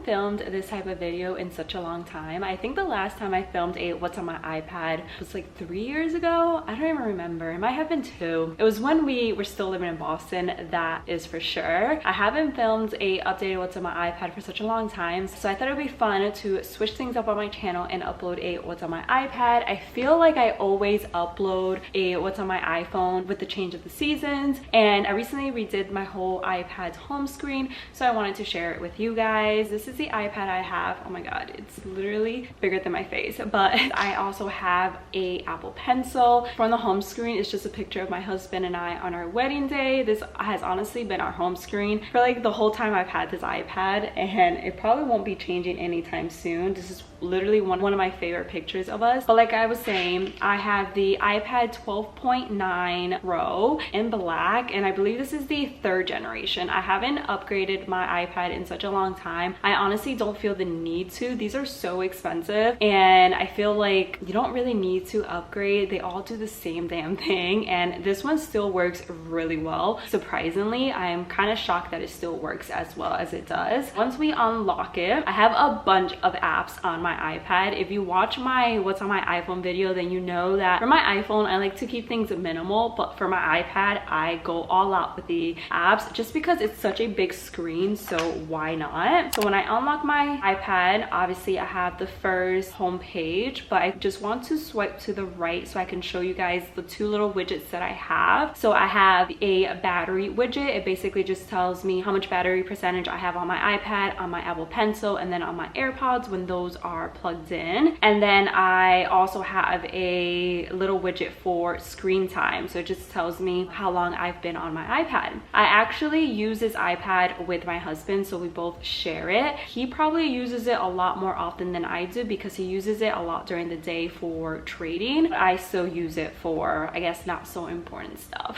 haven't filmed this type of video in such a long time. I think the last time I filmed a what's on my iPad was like 3 years ago. I don't even remember. It might have been 2. It was when we were still living in Boston, that is for sure. I haven't filmed a updated what's on my iPad for such a long time, so I thought it would be fun to switch things up on my channel and upload a what's on my iPad. I feel like I always upload a what's on my iPhone with the change of the seasons, and I recently redid my whole iPad's home screen, so I wanted to share it with you guys. This is the iPad I have. Oh my god, it's literally bigger than my face. But I also have a Apple Pencil. From the home screen, it's just a picture of my husband and I on our wedding day. This has honestly been our home screen for like the whole time I've had this iPad, and it probably won't be changing anytime soon. This is literally one of my favorite pictures of us. But like I was saying, I have the iPad 12.9 Pro in black, and I believe this is the 3rd generation. I haven't upgraded my iPad in such a long time. I honestly don't feel the need to. These are so expensive, and I feel like you don't really need to upgrade. They all do the same damn thing, and this one still works really well. Surprisingly, I'm kind of shocked that it still works as well as it does. Once we unlock it, I have a bunch of apps on my iPad. If you watch my what's on my iPhone video, then you know that for my iPhone, I like to keep things minimal, but for my iPad, I go all out with the apps just because it's such a big screen, so why not? So when I unlock my iPad, obviously I have the first home page, but I just want to swipe to the right so I can show you guys the 2 little widgets that I have. So I have a battery widget. It basically just tells me how much battery percentage I have on my iPad, on my Apple Pencil, and then on my AirPods when those are plugged in. And then I also have a little widget for screen time, so it just tells me how long I've been on my iPad. I actually use this iPad with my husband, so we both share it. He probably uses it a lot more often than I do because he uses it a lot during the day for trading. I still use it for, I guess, not so important stuff.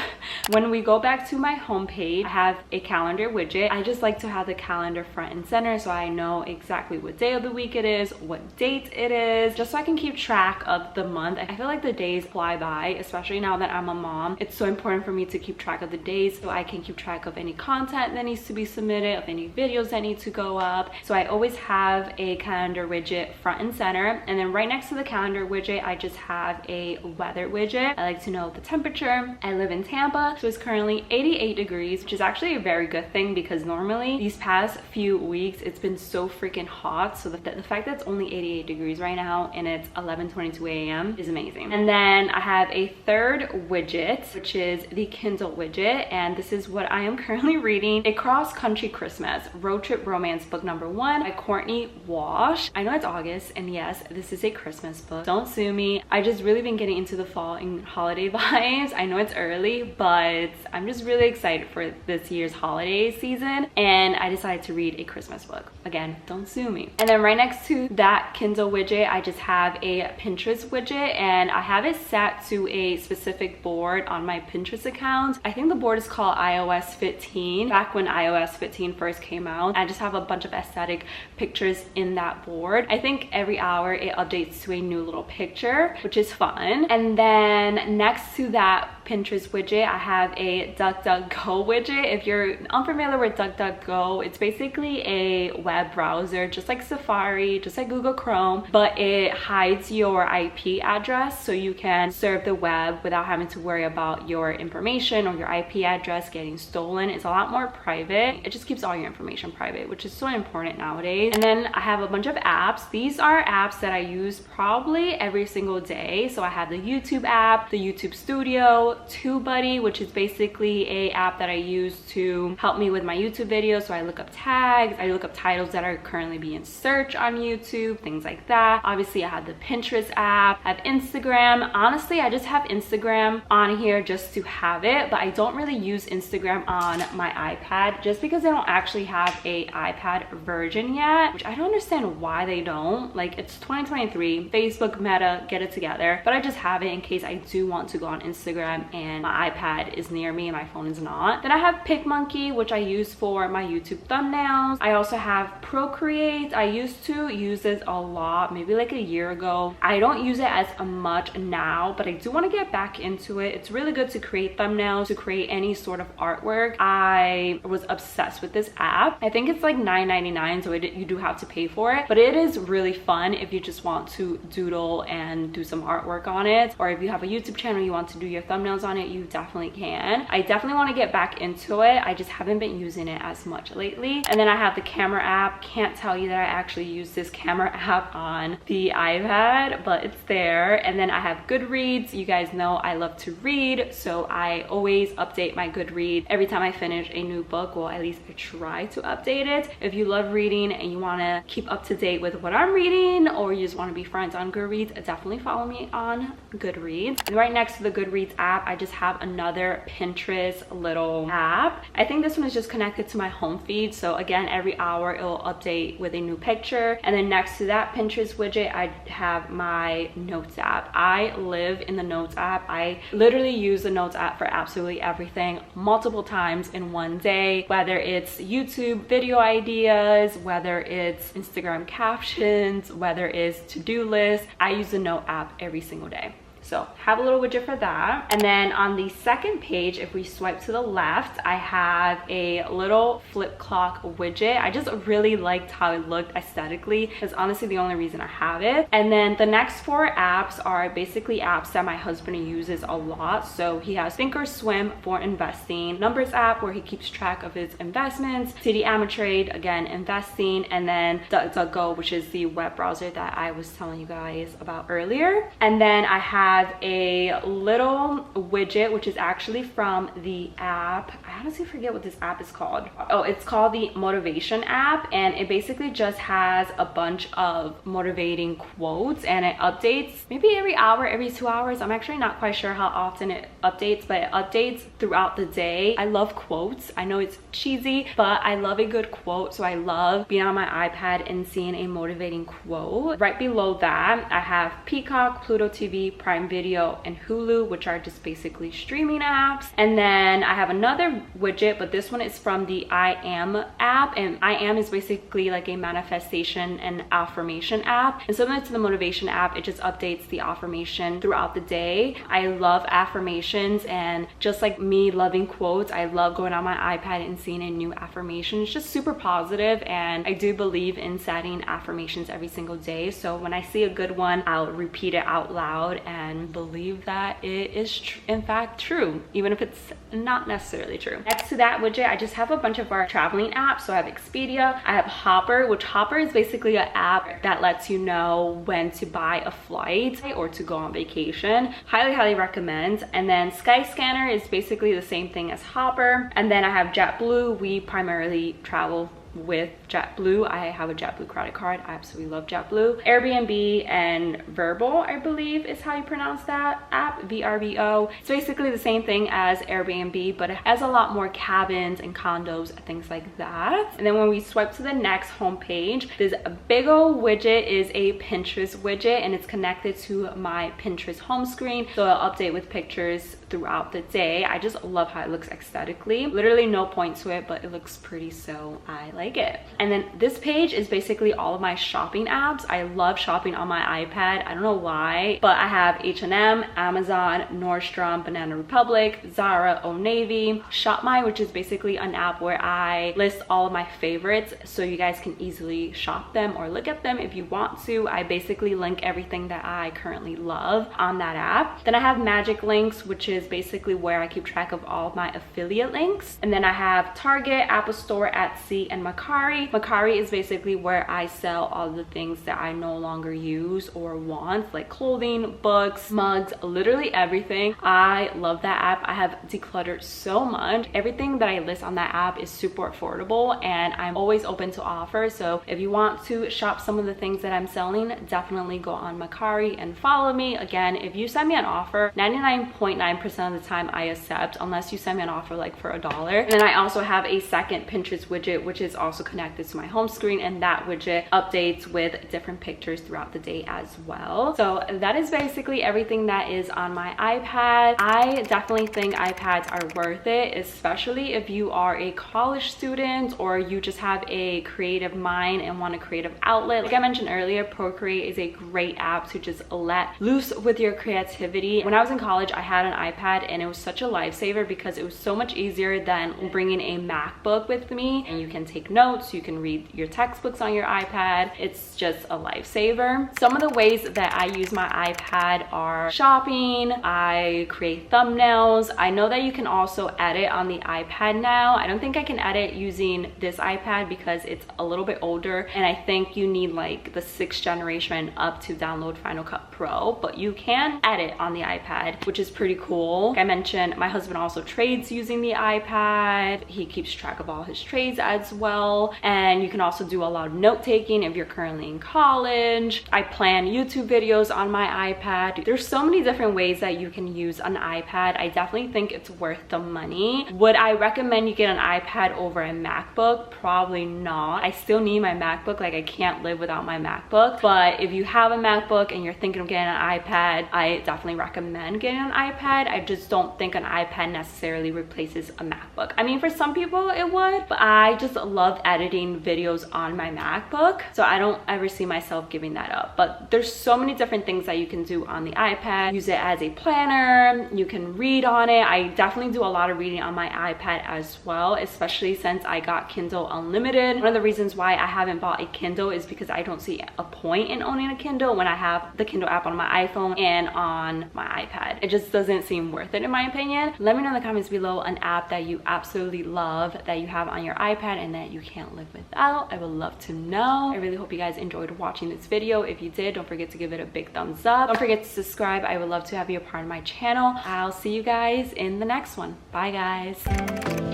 When we go back to my home page, I have a calendar widget. I just like to have the calendar front and center so I know exactly what day of the week it is, what date it is, just so I can keep track of the month. I feel like the days fly by, especially now that I'm a mom. It's so important for me to keep track of the days so I can keep track of any content that needs to be submitted, of any videos that need to go up. So I always have a calendar widget front and center, and then right next to the calendar widget, I just have a weather widget. I like to know the temperature. I live in Tampa, so it's currently 88 degrees, which is actually a very good thing because normally these past few weeks it's been so freaking hot. So the fact that it's only 88 degrees right now and it's 11:22 a.m. is amazing. And then I have a 3rd widget, which is the Kindle widget, and this is what I am currently reading: A Cross Country Christmas, Road Trip Romance Book Number 1 by Courtney Walsh. I know it's August, and yes, this is a Christmas book. Don't sue me. I just really been getting into the fall and holiday vibes. I know it's early, but I'm just really excited for this year's holiday season, and I decided to read a Christmas book. Again, don't sue me. And then right next to that Kindle widget, I just have a Pinterest widget, and I have it set to a specific board on my Pinterest account. I think the board is called iOS 15. Back when iOS 15 first came out, I just have a bunch of aesthetic pictures in that board. I think every hour it updates to a new little picture, which is fun. And then next to that Pinterest widget, I have a DuckDuckGo widget. If you're unfamiliar with DuckDuckGo, it's basically a web browser just like Safari, just like Google Chrome, but it hides your IP address so you can surf the web without having to worry about your information or your IP address getting stolen. It's a lot more private. It just keeps all your information private, which is so important nowadays. And then I have a bunch of apps. These are apps that I use probably every single day. So I have the YouTube app, the YouTube Studio, TubeBuddy, which is basically a app that I use to help me with my YouTube videos. So I look up tags, I look up titles that are currently being searched on YouTube, things like that. Obviously, I have the Pinterest app, I have Instagram. Honestly, I just have Instagram on here just to have it, but I don't really use Instagram on my iPad just because I don't actually have a iPad version yet, which I don't understand why they don't. Like, it's 2023, Facebook, Meta, get it together, but I just have it in case I do want to go on Instagram time and my iPad is near me and my phone is not. Then I have PicMonkey, which I use for my YouTube thumbnails. I also have Procreate. I used to use this a lot, maybe like a year ago. I don't use it as much now, but I do want to get back into it. It's really good to create thumbnails, to create any sort of artwork. I was obsessed with this app. I think it's like $9.99, so you do have to pay for it, but it is really fun if you just want to doodle and do some artwork on it, or if you have a YouTube channel, you want to do your thumbnails on it, you definitely can. I definitely want to get back into it. I just haven't been using it as much lately. And then I have the camera app. Can't tell you that I actually use this camera app on the iPad, but it's there. And then I have Goodreads. You guys know I love to read, so I always update my Goodreads every time I finish a new book. Well, at least I try to update it. If you love reading and you want to keep up to date with what I'm reading, or you just want to be friends on Goodreads, definitely follow me on Goodreads. And right next to the Goodreads app, I just have another Pinterest little app. I think this one is just connected to my home feed, so again, every hour it will update with a new picture. And then next to that Pinterest widget, I have my Notes app. I live in the Notes app. I literally use the Notes app for absolutely everything, multiple times in one day, whether it's YouTube video ideas, whether it's Instagram captions, whether it's to-do lists. I use the Note app every single day. So have a little widget for that. And then on the second page, if we swipe to the left, I have a little flip clock widget. I just really liked how it looked aesthetically. That's honestly the only reason I have it. And then the next 4 apps are basically apps that my husband uses a lot. So he has Thinkorswim for investing, Numbers app where he keeps track of his investments, TD Ameritrade, again, investing, and then DuckDuckGo, which is the web browser that I was telling you guys about earlier. And then I have a little widget, which is actually from the app. I honestly forget what this app is called. Oh, it's called the Motivation app, and it basically just has a bunch of motivating quotes, and it updates maybe every hour, every 2 hours. I'm actually not quite sure how often it updates, but it updates throughout the day. I love quotes. I know it's cheesy, but I love a good quote, so I love being on my iPad and seeing a motivating quote. Right below that, I have Peacock, Pluto TV, Prime Video, and Hulu, which are just basically streaming apps. And then I have another widget, but this one is from the I Am app, and I Am is basically like a manifestation and affirmation app. And similar to the motivation app, it just updates the affirmation throughout the day. I love affirmations, and just like me loving quotes, I love going on my iPad and seeing a new affirmation. It's just super positive, and I do believe in setting affirmations every single day. So when I see a good one, I'll repeat it out loud and believe that it is in fact true, even if it's not necessarily true. Next to that widget, I just have a bunch of our traveling apps. So I have Expedia, I have Hopper, which Hopper is basically an app that lets you know when to buy a flight or to go on vacation. Highly recommend. And then Skyscanner is basically the same thing as Hopper. And then I have JetBlue. We primarily travel with JetBlue. I have a JetBlue credit card. I absolutely love JetBlue. Airbnb and Vrbo, I believe is how you pronounce that app, VRBO. It's basically the same thing as Airbnb, but it has a lot more cabins and condos, things like that. And then when we swipe to the next homepage, this big old widget is a Pinterest widget, and it's connected to my Pinterest home screen, so it'll update with pictures throughout the day. I just love how it looks aesthetically. Literally no point to it, but it looks pretty, so I like it. And then this page is basically all of my shopping apps. I love shopping on my iPad. I don't know why, but I have H&M, Amazon, Nordstrom, Banana Republic, Zara, Old Navy, Shop My, which is basically an app where I list all of my favorites so you guys can easily shop them or look at them if you want to. I basically link everything that I currently love on that app. Then I have Magic Links, which is basically where I keep track of all of my affiliate links. And then I have Target, Apple Store, Etsy, and Mercari. Mercari is basically where I sell all the things that I no longer use or want, like clothing, books, mugs, literally everything. I love that app. I have decluttered so much. Everything that I list on that app is super affordable, and I'm always open to offers. So if you want to shop some of the things that I'm selling, definitely go on Mercari and follow me. Again, if you send me an offer, 99.9% of the time I accept, unless you send me an offer like for $1. And then I also have a second Pinterest widget, which is also connected to my home screen, and that widget updates with different pictures throughout the day as well. So that is basically everything that is on my iPad. I definitely think iPads are worth it, especially if you are a college student or you just have a creative mind and want a creative outlet. Like I mentioned earlier, Procreate is a great app to just let loose with your creativity. When I was in college, I had an iPad and it was such a lifesaver because it was so much easier than bringing a MacBook with me, and you can take notes, you can read your textbooks on your iPad. It's just a lifesaver. Some of the ways that I use my iPad are shopping, I create thumbnails. I know that you can also edit on the iPad now. I don't think I can edit using this iPad because it's a little bit older, and I think you need like the 6th generation up to download Final Cut Pro, but you can edit on the iPad, which is pretty cool. Like I mentioned, my husband also trades using the iPad. He keeps track of all his trades as well, and you can also do a lot of note taking if you're currently in college. I plan YouTube videos on my iPad. There's so many different ways that you can use an iPad. I definitely think it's worth the money. Would I recommend you get an iPad over a MacBook? Probably not. I still need my MacBook. Like I can't live without my MacBook. But if you have a MacBook and you're thinking of getting an iPad, I definitely recommend getting an iPad. I just don't think an iPad necessarily replaces a MacBook. I mean, for some people it would, but I just love editing videos on my MacBook, so I don't ever see myself giving that up. But there's so many different things that you can do on the iPad. Use it as a planner, you can read on it. I definitely do a lot of reading on my iPad as well, especially since I got Kindle Unlimited. One of the reasons why I haven't bought a Kindle is because I don't see a point in owning a Kindle when I have the Kindle app on my iPhone and on my iPad. It just doesn't seem worth it in my opinion. Let me know in the comments below an app that you absolutely love that you have on your iPad and that you can't live without. I would love to know. I really hope you guys enjoyed watching this video. If you did, don't forget to give it a big thumbs up. Don't forget to subscribe. I would love to have you a part of my channel. I'll see you guys in the next one. Bye guys.